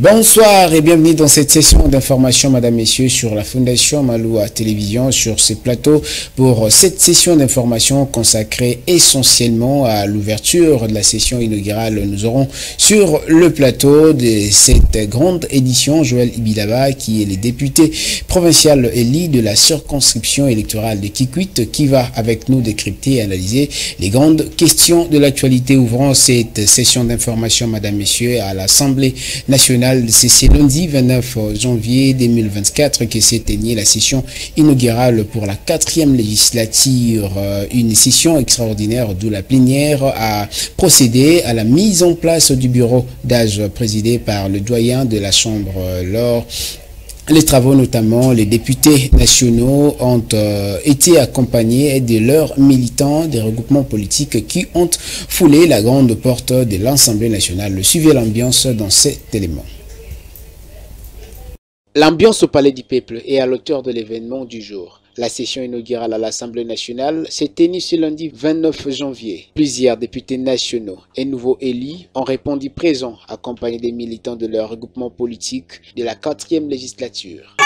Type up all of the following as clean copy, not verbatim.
Bonsoir et bienvenue dans cette session d'information, mesdames, messieurs, sur la Fondation Maloua Télévision, sur ces plateaux pour cette session d'information consacrée essentiellement à l'ouverture de la session inaugurale. Nous aurons sur le plateau de cette grande édition Joël Ibilaba, qui est le député provincial élu de la circonscription électorale de Kikwit, qui va avec nous décrypter et analyser les grandes questions de l'actualité. Ouvrant cette session d'information, mesdames, messieurs, à l'Assemblée nationale. C'est lundi 29 janvier 2024 que s'est tenue la session inaugurale pour la 4e législature. Une session extraordinaire d'où la plénière a procédé à la mise en place du bureau d'âge présidé par le doyen de la Chambre. Lors les travaux, notamment, les députés nationaux ont été accompagnés de leurs militants des regroupements politiques qui ont foulé la grande porte de l'Assemblée nationale. Suivez l'ambiance dans cet élément. L'ambiance au Palais du Peuple est à l'auteur de l'événement du jour. La session inaugurale à l'Assemblée nationale s'est tenue ce lundi 29 janvier. Plusieurs députés nationaux et nouveaux élus ont répondu présents, accompagnés des militants de leur regroupement politique de la 4e législature.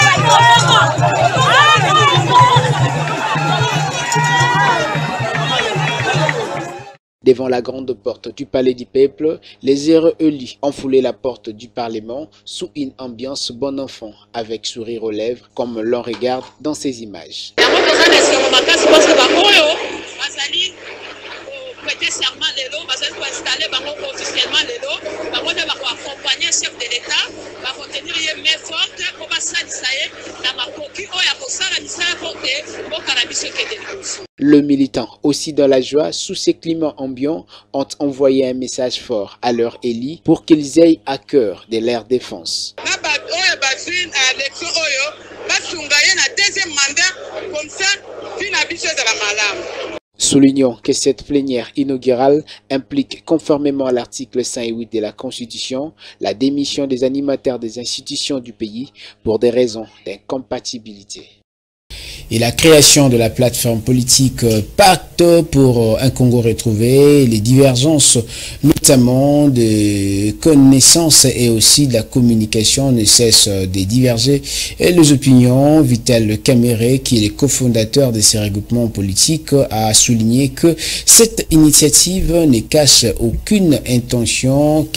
Devant la grande porte du Palais du Peuple, les heureux élus ont foulé la porte du Parlement sous une ambiance bon enfant, avec sourire aux lèvres, comme l'on regarde dans ces images. Le militant, aussi dans la joie, sous ces climats ambiants, ont envoyé un message fort à leurs élus pour qu'ils aient à cœur de leur défense. Soulignons que cette plénière inaugurale implique, conformément à l'article 508 de la Constitution, la démission des animateurs des institutions du pays pour des raisons d'incompatibilité. Et la création de la plateforme politique Pacte pour un Congo retrouvé, les divergences notamment de connaissances et aussi de la communication ne cessent de diverger. Et les opinions, Vital Kamere, qui est le cofondateur de ces regroupements politiques, a souligné que cette initiative ne cache aucune intention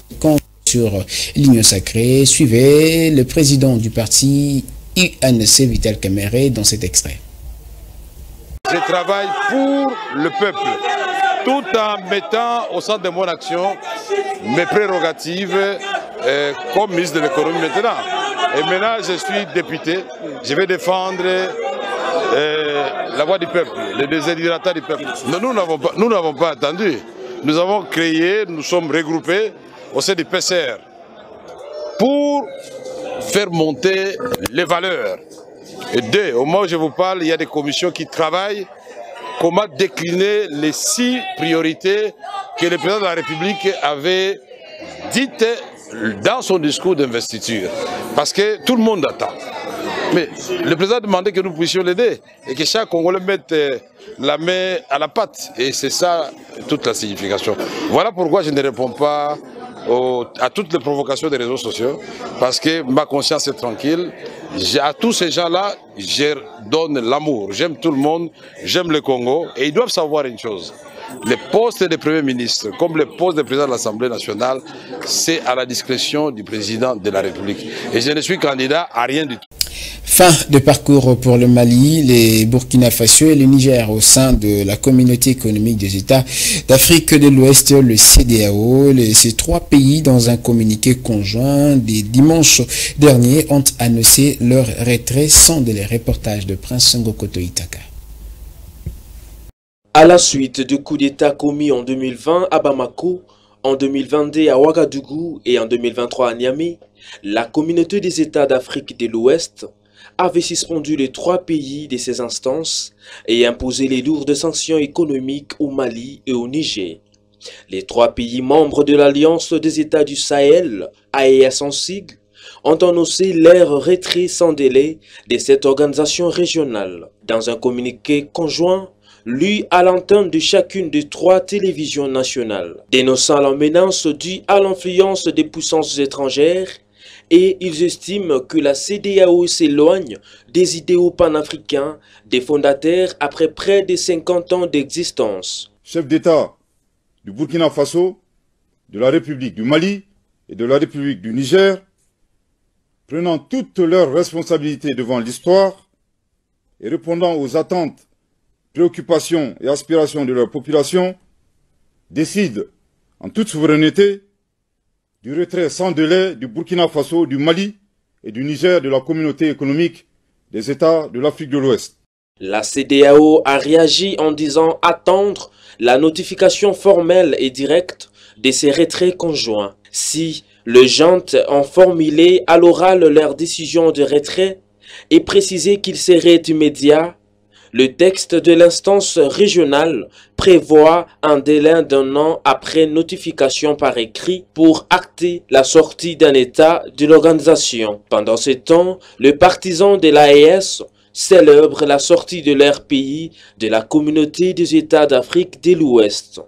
sur l'union sacrée. Suivez le président du parti UNC, Vital Kamere, dans cet extrait. Je travaille pour le peuple, tout en mettant au centre de mon action mes prérogatives comme ministre de l'économie maintenant. Et maintenant, je suis député, je vais défendre la voix du peuple, les déshydratants du peuple. Nous n'avons pas attendu. Nous avons créé, nous sommes regroupés au sein du PCR pour faire monter les valeurs. Et deux, au moment où je vous parle, il y a des commissions qui travaillent comment décliner les 6 priorités que le président de la République avait dites dans son discours d'investiture. Parce que tout le monde attend. Mais le président a demandé que nous puissions l'aider et que chaque Congolais mette la main à la pâte. Et c'est ça toute la signification. Voilà pourquoi je ne réponds pas à toutes les provocations des réseaux sociaux, parce que ma conscience est tranquille. À tous ces gens-là, je donne l'amour. J'aime tout le monde, j'aime le Congo. Et ils doivent savoir une chose. Les postes de Premier ministre, comme les postes de président de l'Assemblée nationale, c'est à la discrétion du président de la République. Et je ne suis candidat à rien du tout. Fin de parcours pour le Mali, les Burkina Faso et le Niger au sein de la communauté économique des États d'Afrique de l'Ouest, le CEDEAO. Ces 3 pays, dans un communiqué conjoint des dimanche dernier, ont annoncé leur retrait sans délai. Reportage de Prince Ngokoto Itaka. À la suite du coup d'État commis en 2020 à Bamako, en 2022 à Ouagadougou et en 2023 à Niamey, la communauté des États d'Afrique de l'Ouest avait suspendu les 3 pays de ces instances et imposé les lourdes sanctions économiques au Mali et au Niger. Les 3 pays membres de l'Alliance des États du Sahel, AES en sigle, ont annoncé leur retrait sans délai de cette organisation régionale. Dans un communiqué conjoint, lu à l'antenne de chacune des 3 télévisions nationales, dénonçant la menace due à l'influence des puissances étrangères, et ils estiment que la CEDEAO s'éloigne des idéaux panafricains des fondateurs après près de 50 ans d'existence. Chefs d'État du Burkina Faso, de la République du Mali et de la République du Niger, prenant toutes leurs responsabilités devant l'histoire et répondant aux attentes, préoccupations et aspirations de leur population, décident en toute souveraineté du retrait sans délai du Burkina Faso, du Mali et du Niger de la communauté économique des États de l'Afrique de l'Ouest. La CEDEAO a réagi en disant attendre la notification formelle et directe de ces retraits conjoints. Si les juntes ont formulé à l'oral leur décision de retrait et précisé qu'il serait immédiat, le texte de l'instance régionale prévoit un délai d'1 an après notification par écrit pour acter la sortie d'un État de l'organisation. Pendant ce temps, les partisans de l'AES célèbrent la sortie de leur pays de la communauté des États d'Afrique de l'Ouest.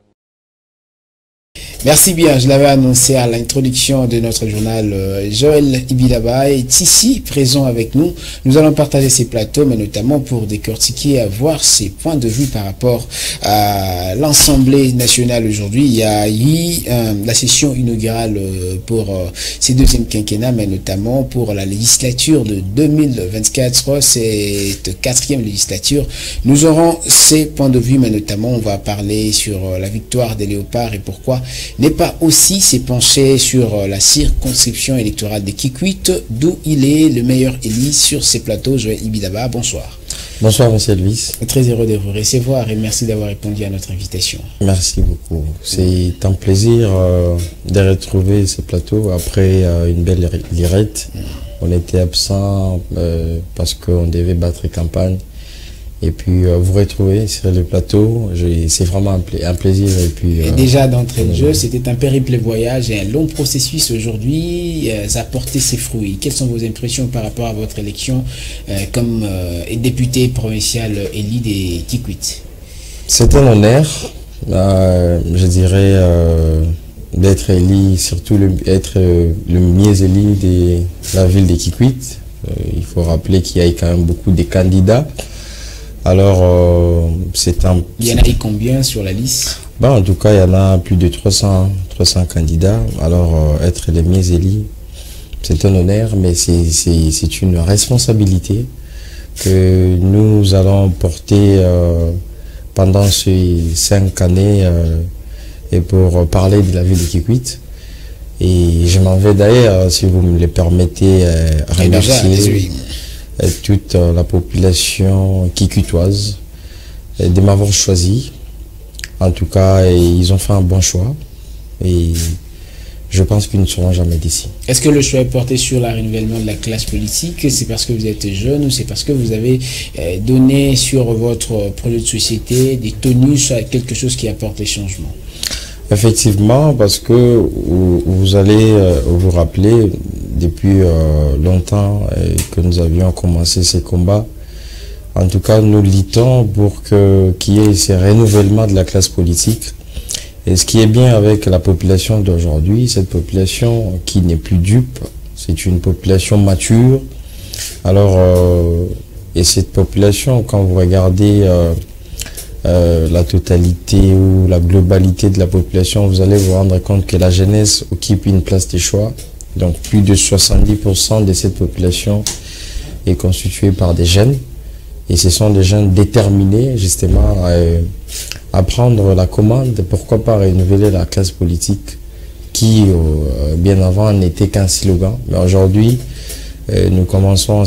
Merci bien, je l'avais annoncé à l'introduction de notre journal. Joël Ibidaba est ici, présent avec nous. Nous allons partager ces plateaux, mais notamment pour décortiquer, avoir ses points de vue par rapport à l'Assemblée nationale aujourd'hui. Il y a eu la session inaugurale pour ces 2e quinquennat, mais notamment pour la législature de 2024, cette 4e législature. Nous aurons ces points de vue, mais notamment on va parler sur la victoire des Léopards et pourquoi n'est pas aussi s'épancher sur la circonscription électorale de Kikwit, d'où il est le meilleur élu sur ces plateaux. Joël Ibidaba, bonsoir. Bonsoir, monsieur Elvis. Très heureux de vous recevoir et merci d'avoir répondu à notre invitation. Merci beaucoup. C'est un plaisir de retrouver ces plateaux après une belle lirette. On était absent parce qu'on devait battre campagne. Et puis vous retrouver sur le plateau, c'est vraiment un plaisir. Et puis déjà d'entrée de jeu, c'était un périple voyage et un long processus aujourd'hui, ça a porté ses fruits. Quelles sont vos impressions par rapport à votre élection comme député provincial élu de Kikwit? C'est un honneur, je dirais, d'être élu, surtout être le mieux élu de la ville de Kikwit. Il faut rappeler qu'il y a quand même beaucoup de candidats. Alors, c'est un... Il y en a eu combien sur la liste? En tout cas, il y en a plus de 300 candidats. Alors, être les mieux élus, c'est un honneur, mais c'est une responsabilité que nous allons porter pendant ces 5 années et pour parler de la ville de Kikwit. Et je m'en vais d'ailleurs, si vous me le permettez, remercier toute la population kikwitoise de m'avoir choisi. En tout cas, ils ont fait un bon choix et je pense qu'ils ne seront jamais d'ici. Est-ce que le choix est porté sur le renouvellement de la classe politique? C'est parce que vous êtes jeune ou c'est parce que vous avez donné sur votre projet de société des tenues sur quelque chose qui apporte des changements? Effectivement, parce que vous allez vous rappeler depuis longtemps que nous avions commencé ces combats. En tout cas, nous luttons pour qu'il y ait ce renouvellement de la classe politique. Et ce qui est bien avec la population d'aujourd'hui, cette population qui n'est plus dupe, c'est une population mature. Alors, et cette population, quand vous regardez la totalité ou la globalité de la population, vous allez vous rendre compte que la jeunesse occupe une place de choix. Donc plus de 70% de cette population est constituée par des jeunes. Et ce sont des jeunes déterminés justement à prendre la commande, pourquoi pas renouveler la classe politique qui bien avant n'était qu'un slogan. Mais aujourd'hui, nous commençons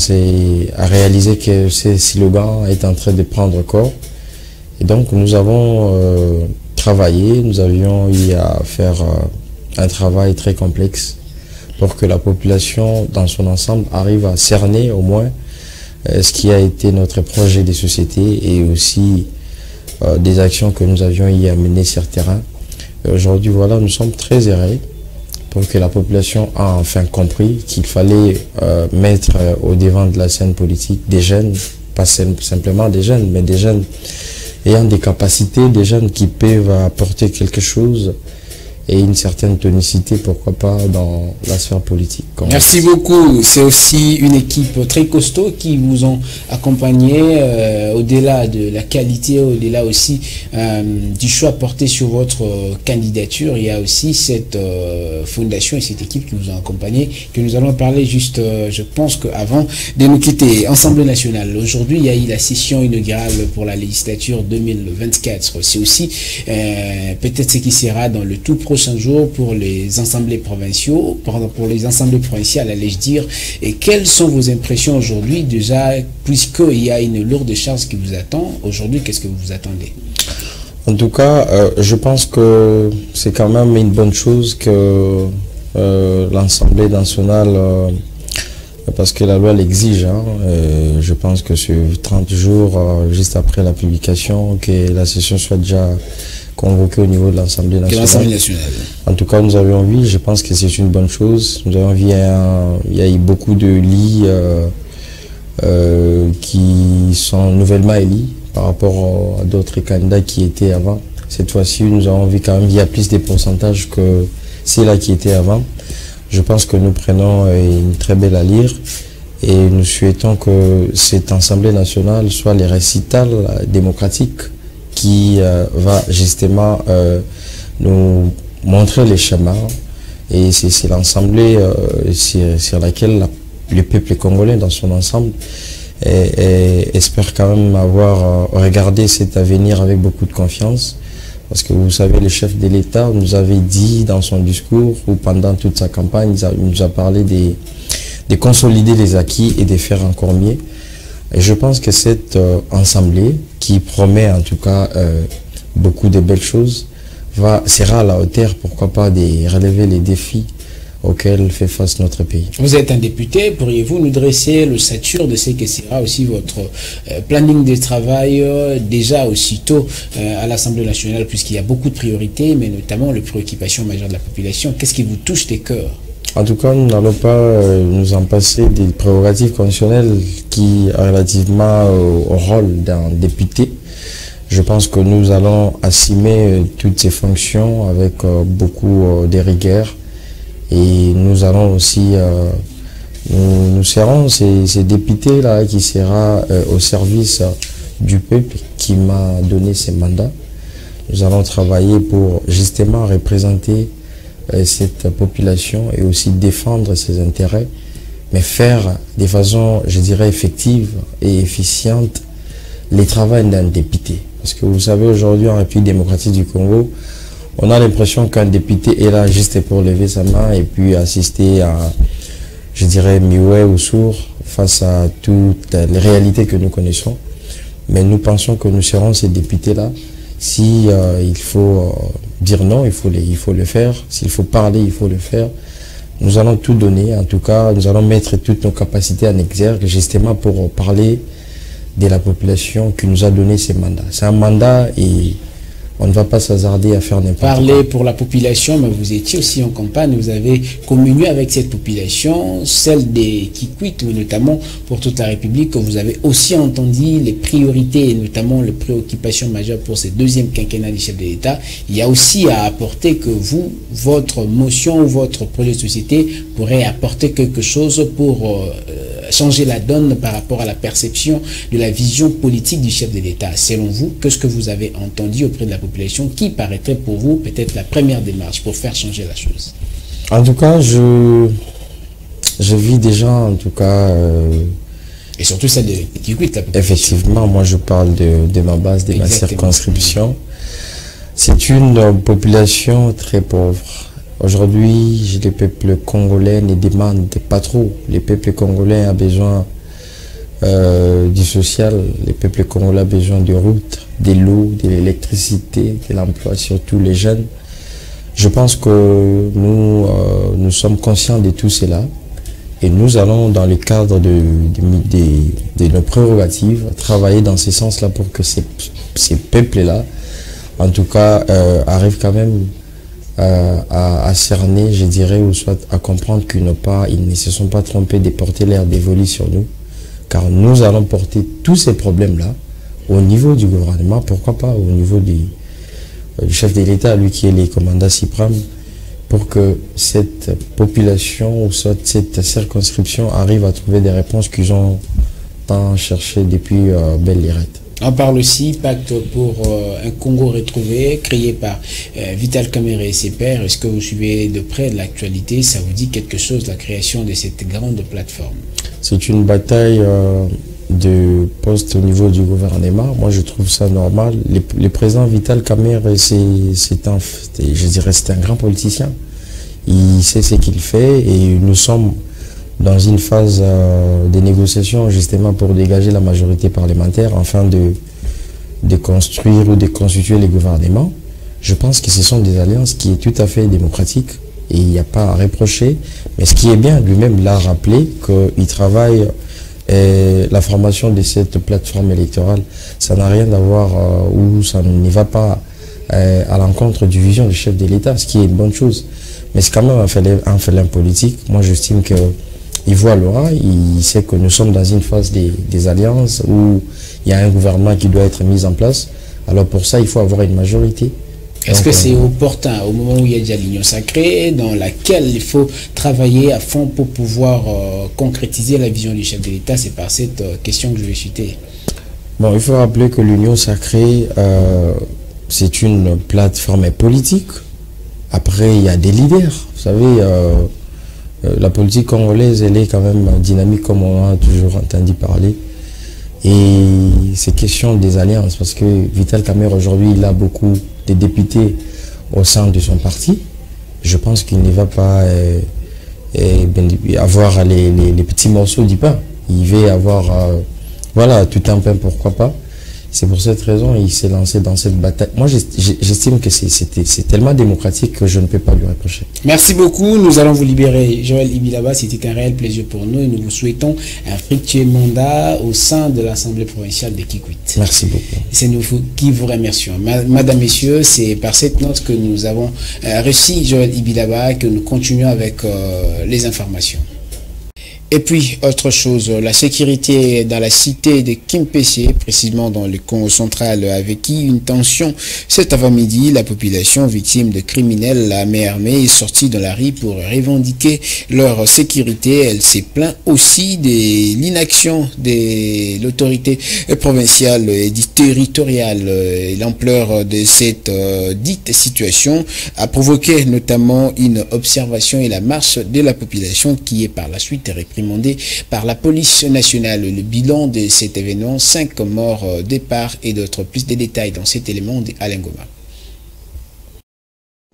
à réaliser que ce slogan est en train de prendre corps. Et donc nous avons travaillé, nous avions eu à faire un travail très complexe pour que la population dans son ensemble arrive à cerner au moins ce qui a été notre projet de société et aussi des actions que nous avions eu à mener sur le terrain. Aujourd'hui, voilà, nous sommes très heureux pour que la population a enfin compris qu'il fallait mettre au devant de la scène politique des jeunes, pas simplement des jeunes, mais des jeunes ayant des capacités, des jeunes qui peuvent apporter quelque chose et une certaine tonicité, pourquoi pas, dans la sphère politique. Merci beaucoup. C'est aussi une équipe très costaud qui vous ont accompagné au-delà de la qualité, au-delà aussi du choix porté sur votre candidature. Il y a aussi cette fondation et cette équipe qui vous ont accompagné, que nous allons parler juste, je pense qu'avant de nous quitter. Assemblée nationale, aujourd'hui, il y a eu la session inaugurale pour la législature 2024. C'est aussi peut-être ce qui sera dans le tout prochain jour pour les assemblées provinciaux, pour les assemblées provinciales, allais-je dire. Et quelles sont vos impressions aujourd'hui, déjà, puisqu'il y a une lourde charge qui vous attend aujourd'hui, qu'est-ce que vous attendez? En tout cas, je pense que c'est quand même une bonne chose que l'Assemblée nationale, parce que la loi l'exige, hein, je pense que sur 30 jours, juste après la publication, que la session soit déjà convoqué au niveau de l'Assemblée nationale. En tout cas, nous avions envie, je pense que c'est une bonne chose. Nous avons envie, il y a eu beaucoup de lits qui sont nouvellement élus par rapport à d'autres candidats qui étaient avant. Cette fois-ci, nous avons envie quand même, il y a plus de pourcentages que ceux-là qui étaient avant. Je pense que nous prenons une très belle allure et nous souhaitons que cette Assemblée nationale soit les récitals démocratiques qui va justement nous montrer les schémas, et c'est l'Assemblée sur laquelle le peuple congolais dans son ensemble espère quand même avoir regardé cet avenir avec beaucoup de confiance, parce que vous savez, le chef de l'État nous avait dit dans son discours ou pendant toute sa campagne, il nous a parlé de consolider les acquis et de faire encore mieux. Et je pense que cette assemblée, qui promet en tout cas beaucoup de belles choses, sera à la hauteur, pourquoi pas, de relever les défis auxquels fait face notre pays. Vous êtes un député, pourriez-vous nous dresser le stature de ce que sera aussi votre planning de travail déjà aussitôt à l'Assemblée nationale, puisqu'il y a beaucoup de priorités, mais notamment les préoccupations majeures de la population. Qu'est-ce qui vous touche des cœurs? En tout cas, nous n'allons pas nous en passer des prérogatives constitutionnelles qui, relativement au rôle d'un député, je pense que nous allons assumer toutes ces fonctions avec beaucoup de rigueur, et nous allons aussi, nous serons ces députés-là qui sera au service du peuple qui m'a donné ces mandats. Nous allons travailler pour justement représenter cette population et aussi défendre ses intérêts, mais faire de façon, je dirais, effective et efficiente les travaux d'un député. Parce que vous savez, aujourd'hui, en République démocratique du Congo, on a l'impression qu'un député est là juste pour lever sa main et puis assister à, je dirais, muet ou sourd face à toutes les réalités que nous connaissons. Mais nous pensons que nous serons ces députés-là. Si il faut dire non, il faut le faire. S'il faut parler, il faut le faire. Nous allons tout donner. En tout cas, nous allons mettre toutes nos capacités en exergue, justement pour parler de la population qui nous a donné ces mandats. C'est un mandat et on ne va pas s'hasarder à faire n'importe quoi. Parler pour la population, mais vous étiez aussi en campagne, vous avez communié avec cette population, celle des Kikwit, mais notamment pour toute la République, que vous avez aussi entendu les priorités et notamment les préoccupations majeures pour ce deuxième quinquennat du chef de l'État. Il y a aussi à apporter que vous, votre motion ou votre projet de société pourrait apporter quelque chose pour changer la donne par rapport à la perception de la vision politique du chef de l'État. Selon vous, qu'est-ce que vous avez entendu auprès de la population qui paraîtrait pour vous peut-être la première démarche pour faire changer la chose? En tout cas, je vis déjà, en tout cas... et surtout celle de Kikwit, la population. Effectivement, moi je parle de ma base, de ma circonscription. C'est une population très pauvre. Aujourd'hui, le peuple congolais ne demande pas trop. Le peuple congolais a besoin du social, le peuple congolais a besoin de routes, de l'eau, de l'électricité, de l'emploi, surtout les jeunes. Je pense que nous sommes conscients de tout cela et nous allons, dans le cadre de nos prérogatives, travailler dans ce sens-là pour que ces peuples-là, en tout cas, arrivent quand même à cerner, je dirais, ou soit à comprendre qu'ils ne se sont pas trompés de porter l'air dévolu sur nous, car nous allons porter tous ces problèmes-là au niveau du gouvernement, pourquoi pas au niveau du chef de l'État, lui qui est le commandant suprême, pour que cette population ou soit cette circonscription arrive à trouver des réponses qu'ils ont tant cherché depuis belle lurette. On parle aussi pacte pour un Congo retrouvé, créé par Vital Kamerhe et ses pairs. Est-ce que vous suivez de près de l'actualité? Ça vous dit quelque chose, la création de cette grande plateforme? C'est une bataille de poste au niveau du gouvernement. Moi, je trouve ça normal. Le président Vital Kamerhe, c'est un grand politicien. Il sait ce qu'il fait et nous sommes dans une phase de négociation justement pour dégager la majorité parlementaire afin de construire ou de constituer les gouvernements. Je pense que ce sont des alliances qui est tout à fait démocratiques et il n'y a pas à reprocher. Mais ce qui est bien, lui-même l'a rappelé, qu'il travaille la formation de cette plateforme électorale. Ça n'a rien à voir ou ça ne va pas à l'encontre du vision du chef de l'État, ce qui est une bonne chose. Mais c'est quand même un félin politique. Moi, j'estime que il voit l'aura, il sait que nous sommes dans une phase des alliances où il y a un gouvernement qui doit être mis en place. Alors pour ça, il faut avoir une majorité. Est-ce que c'est opportun, au moment où il y a déjà l'union sacrée, dans laquelle il faut travailler à fond pour pouvoir concrétiser la vision du chef de l'État? C'est par cette question que je vais citer. Bon, il faut rappeler que l'union sacrée, c'est une plateforme politique. Après, il y a des leaders. Vous savez, la politique congolaise, elle est quand même dynamique comme on a toujours entendu parler. Et c'est question des alliances parce que Vital Kamerhe aujourd'hui, il a beaucoup de députés au sein de son parti. Je pense qu'il ne va pas avoir les petits morceaux du pain. Il va avoir voilà, tout un pain, pourquoi pas. C'est pour cette raison qu'il s'est lancé dans cette bataille. Moi, j'estime que c'est tellement démocratique que je ne peux pas lui reprocher. Merci beaucoup. Nous allons vous libérer. Joël Ibilaba, c'était un réel plaisir pour nous et nous vous souhaitons un fructueux mandat au sein de l'Assemblée provinciale de Kikwit. Merci beaucoup. C'est nous qui vous remercions. Madame, Messieurs, c'est par cette note que nous avons reçu Joël Ibilaba que nous continuons avec les informations. Et puis, autre chose, la sécurité dans la cité de Kimpese, précisément dans le Congo central, a vécu une tension. Cet avant-midi, la population victime de criminels, la main armée, est sortie dans la rue pour revendiquer leur sécurité. Elle s'est plaint aussi de l'inaction de l'autorité provinciale et territoriale. L'ampleur de cette dite situation a provoqué notamment une observation et la marche de la population qui est par la suite réprimée par la police nationale. Le bilan de cet événement, 5 morts, départ et d'autres. Plus de détails dans cet élément d'Alain Goma.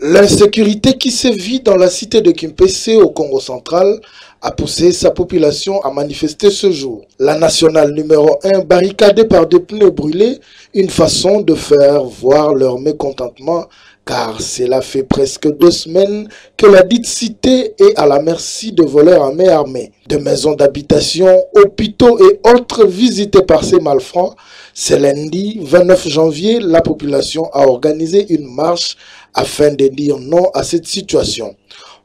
L'insécurité qui sévit dans la cité de Kimpese au Congo central a poussé sa population à manifester ce jour. La nationale numéro 1 barricadée par des pneus brûlés, une façon de faire voir leur mécontentement, car cela fait presque 2 semaines que la dite cité est à la merci de voleurs à main armée. De maisons d'habitation, hôpitaux et autres visités par ces malfrats, ce lundi 29 janvier, la population a organisé une marche afin de dire non à cette situation.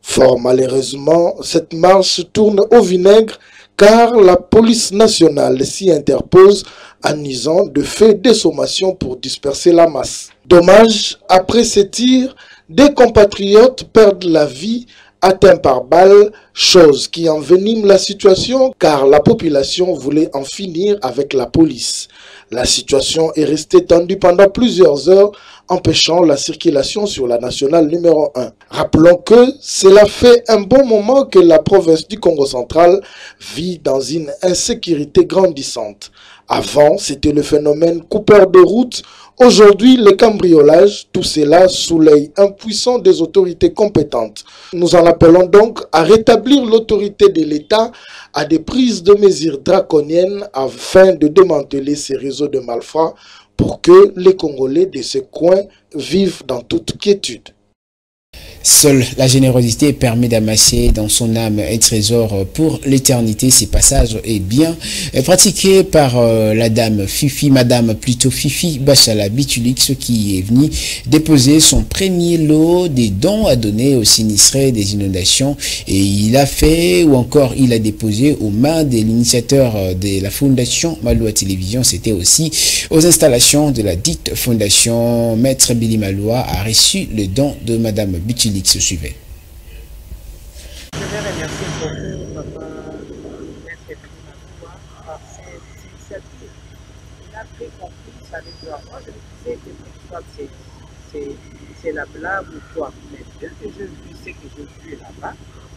Fort malheureusement, cette marche tourne au vinaigre car la police nationale s'y interpose en usant de faits de sommation pour disperser la masse. Dommage, après ces tirs, des compatriotes perdent la vie atteints par balle, chose qui envenime la situation car la population voulait en finir avec la police. La situation est restée tendue pendant plusieurs heures, empêchant la circulation sur la nationale numéro 1. Rappelons que cela fait un bon moment que la province du Congo central vit dans une insécurité grandissante. Avant, c'était le phénomène coupeur de route. Aujourd'hui, le cambriolage, tout cela sous l'œil impuissant des autorités compétentes. Nous en appelons donc à rétablir l'autorité de l'État à des prises de mesures draconiennes afin de démanteler ces réseaux de malfrats pour que les Congolais de ce coin vivent dans toute quiétude. Seule la générosité permet d'amasser dans son âme un trésor pour l'éternité. Ces passages est bien pratiqué par la dame Fifi, madame plutôt Fifi Bachala Bitulix, qui est venue déposer son premier lot des dons à donner aux sinistrés des inondations. Et il a fait, ou encore il a déposé aux mains de l'initiateur de la fondation Maloua Télévision. C'était aussi aux installations de la dite fondation. Maître Billy Maloua a reçu le don de madame Bitulix. Se suivait. Je vais remercier beaucoup papa Maître Billy Maloua par cette initiative. Il a pris confiance avec toi. Moi, je me disais que pour toi, c'est la blague ou quoi. Mais dès que je sais que je suis là-bas,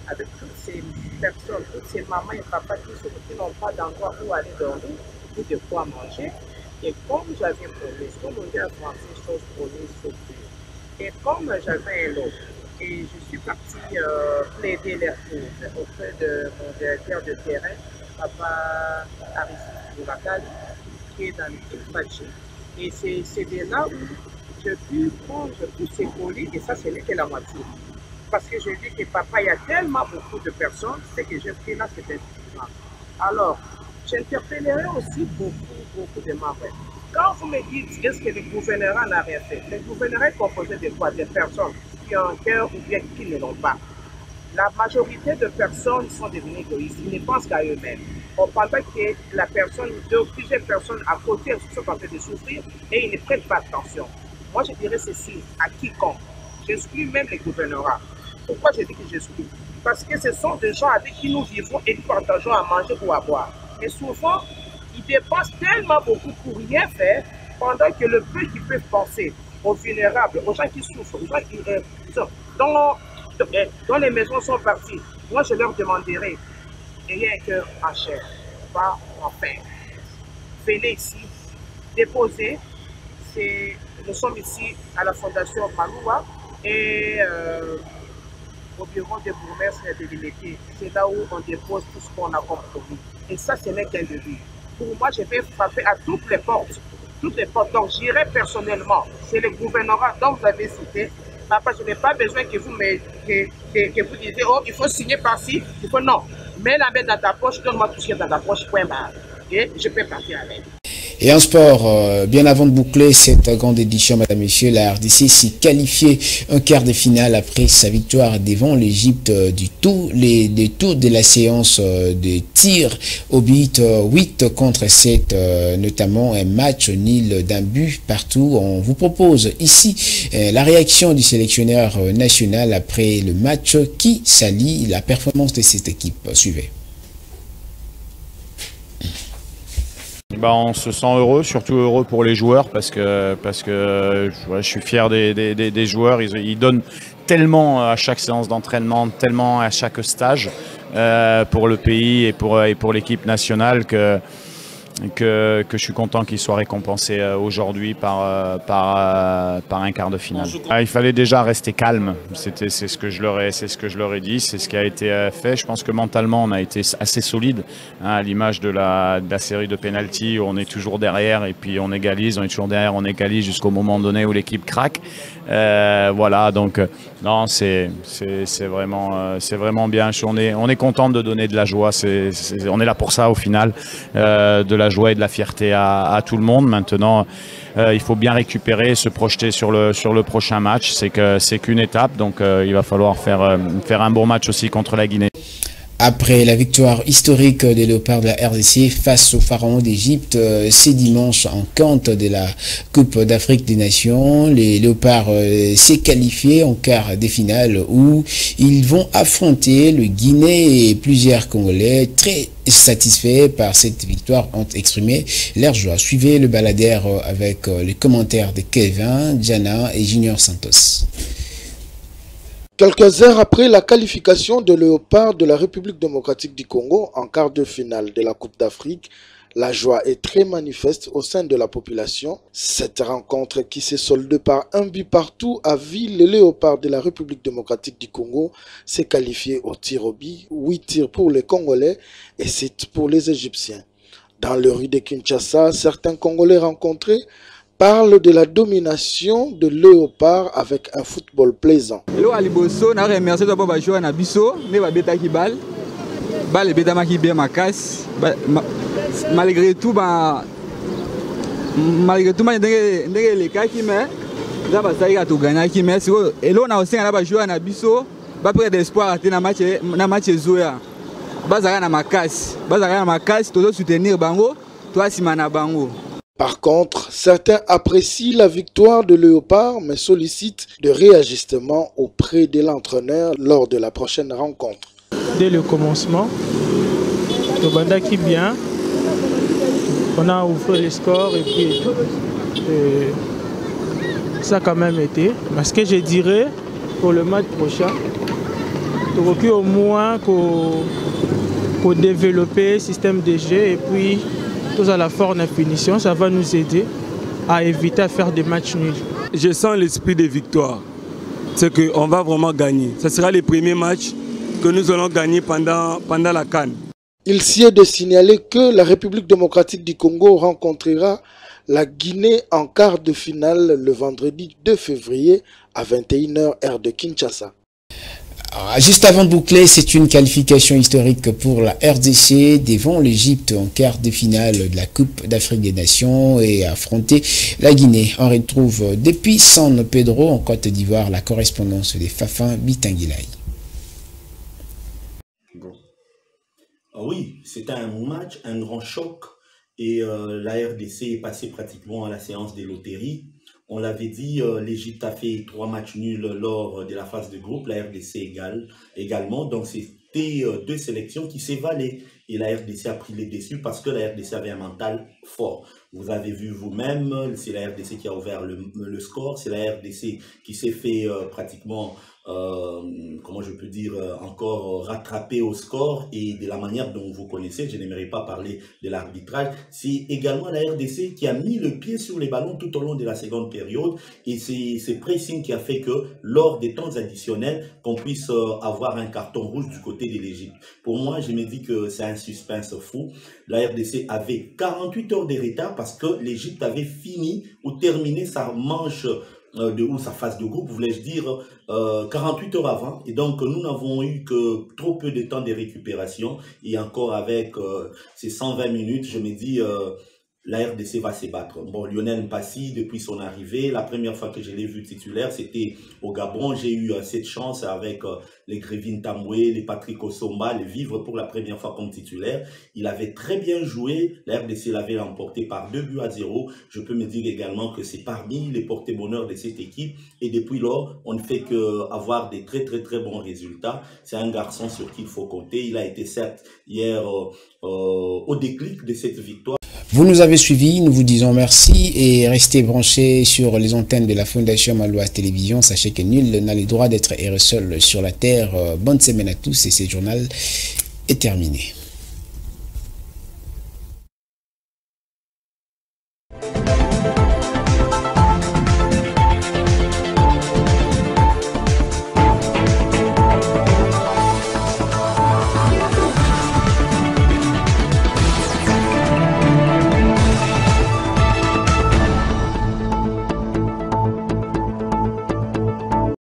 avec toutes ces personnes, toutes ces mamans et papas qui n'ont pas d'endroit où aller dormir, ou de quoi manger, et comme j'avais promis, comme on dit en français, chose promise, chose due. Et comme j'avais un lot, et je suis partie plaider les causes auprès de mon directeur de terrain, Papa Aristide Bourakali, qui est dans l'équipe Pachi. Et c'est de là où je pu prendre tous ces colis, et ça, ce n'est que la moitié. Parce que je dis que papa, il y a tellement beaucoup de personnes, c'est que j'ai pris là, c'est insuffisant. Alors, j'interpellerai aussi beaucoup de membres. Quand vous me dites, est-ce que le gouvernement n'a rien fait? Le gouvernement est composé de quoi? Des personnes qui ont un cœur ou bien qui ne l'ont pas. La majorité de personnes sont devenues égoïstes. Ils ne pensent qu'à eux-mêmes. Pendant que la personne, plusieurs personnes à côté sont en train de souffrir et ils ne prêtent pas attention. Moi, je dirais ceci à quiconque. J'exclus même les gouvernements. Pourquoi je dis que j'exclus? Parce que ce sont des gens avec qui nous vivons et qui partageons à manger ou à boire. Et souvent, ils dépensent tellement beaucoup pour rien faire pendant que le peu qu'ils peuvent penser aux vulnérables, aux gens qui souffrent, aux gens qui dont les maisons sont parties. Moi, je leur demanderai, ayez un cœur en chair, pas en fer. Venez ici, déposez. Nous sommes ici à la Fondation Maloua et au bureau de bourgmestre de l'Été. C'est là où on dépose tout ce qu'on a compromis. Et ça, ce n'est qu'un début. Pour moi, je vais frapper à toutes les portes. Toutes les portes. Donc, j'irai personnellement chez le gouvernement dont vous avez cité. Papa, je n'ai pas besoin que vous vous disiez, oh, il faut signer par-ci. Il faut non. Mets la main dans ta poche, donne-moi tout ce qui est dans ta poche, point barre. Et je peux partir avec. Et en sport, bien avant de boucler cette grande édition, madame, messieurs, la RDC s'est qualifiée un quart de finale après sa victoire devant l'Égypte du tour de la séance de tir au but 8 contre 7, notamment un match nul d'un but partout. On vous propose ici la réaction du sélectionneur national après le match qui salit la performance de cette équipe. Suivez. On se sent heureux, surtout heureux pour les joueurs parce que je suis fier des joueurs. Ils donnent tellement à chaque séance d'entraînement, tellement à chaque stage pour le pays et pour l'équipe nationale que je suis content qu'ils soient récompensés aujourd'hui par un quart de finale. Il fallait déjà rester calme, c'est ce que je leur ai dit, c'est ce qui a été fait. Je pense que mentalement on a été assez solide, à l'image de la série de pénalty où on est toujours derrière et puis on égalise, jusqu'au moment donné où l'équipe craque. Voilà, donc non, c'est vraiment bien. On est content de donner de la joie. On est là pour ça au final, de la joie et de la fierté à tout le monde. Maintenant, il faut bien récupérer et se projeter sur le prochain match. C'est qu'une étape, donc il va falloir faire un bon match aussi contre la Guinée. Après la victoire historique des Léopards de la RDC face aux Pharaons d'Égypte ce dimanche en quinte de la Coupe d'Afrique des Nations, les Léopards s'est qualifiés en quart des finales où ils vont affronter le Guinée et plusieurs Congolais très satisfaits par cette victoire ont exprimé leur joie. Suivez le baladère avec les commentaires de Kevin, Diana et Junior Santos. Quelques heures après la qualification de Léopard de la République démocratique du Congo en quart de finale de la Coupe d'Afrique, La joie est très manifeste au sein de la population. Cette rencontre qui s'est soldée par un but partout à Ville, le Léopard de la République démocratique du Congo s'est qualifié au tir au but, 8 tirs pour les Congolais et 7 pour les Égyptiens. Dans le rue de Kinshasa, certains Congolais rencontrés parlent de la domination de Léopard avec un football plaisant. Malgré tout, Par contre, certains apprécient la victoire de Léopard mais sollicitent de réajustement auprès de l'entraîneur lors de la prochaine rencontre. Dès le commencement, le Banda qui bien, on a ouvert les scores et puis ça a quand même été. Mais ce que je dirais pour le match prochain, il faut au moins qu'on développe le système de jeu et puis tout à la forme de finition, ça va nous aider à éviter à faire des matchs nuls. Je sens l'esprit de victoire, c'est qu'on va vraiment gagner. Ce sera le premier match que nous allons gagner pendant la CAN. Il s'y est de signaler que la République démocratique du Congo rencontrera la Guinée en quart de finale le vendredi 2 février à 21h heure de Kinshasa. Juste avant de boucler, c'est une qualification historique pour la RDC devant l'Égypte en quart de finale de la Coupe d'Afrique des Nations et affronter la Guinée. On retrouve depuis San Pedro en Côte d'Ivoire la correspondance des Fafin Bitanguilaï. Oui, c'était un match, un grand choc et la RDC est passée pratiquement à la séance des loteries. On l'avait dit, l'Égypte a fait 3 matchs nuls lors de la phase de groupe, la RDC également. Donc c'était 2 sélections qui s'évalaient et la RDC a pris les déçus parce que la RDC avait un mental fort. Vous avez vu vous-même, c'est la RDC qui a ouvert le score, c'est la RDC qui s'est fait pratiquement, comment je peux dire, encore rattraper au score et de la manière dont vous connaissez, je n'aimerais pas parler de l'arbitrage, c'est également la RDC qui a mis le pied sur les ballons tout au long de la seconde période et c'est ce pressing qui a fait que lors des temps additionnels, qu'on puisse avoir un carton rouge du côté de l'Égypte. Pour moi, je me dis que c'est un suspense fou. La RDC avait 48 heures de retard parce que l'Égypte avait fini ou terminé sa manche ou sa phase de groupe, voulais-je dire, 48 heures avant. Et donc, nous n'avons eu que trop peu de temps de récupération. Et encore avec ces 120 minutes, je me dis, la RDC va se battre. Bon, Lionel Mpassi, depuis son arrivée, la première fois que je l'ai vu titulaire, c'était au Gabon. J'ai eu cette chance avec les Grévin Tamboué, les Patrick Osomba, les vivre pour la première fois comme titulaire. Il avait très bien joué. La RDC l'avait emporté par 2-0. Je peux me dire également que c'est parmi les porte-bonheur de cette équipe. Et depuis lors, on ne fait qu'avoir des très bons résultats. C'est un garçon sur qui il faut compter. Il a été certes hier au déclic de cette victoire. Vous nous avez suivis, nous vous disons merci et restez branchés sur les antennes de la Fondation Maloa Télévision. Sachez que nul n'a le droit d'être erré seul sur la terre. Bonne semaine à tous et ce journal est terminé.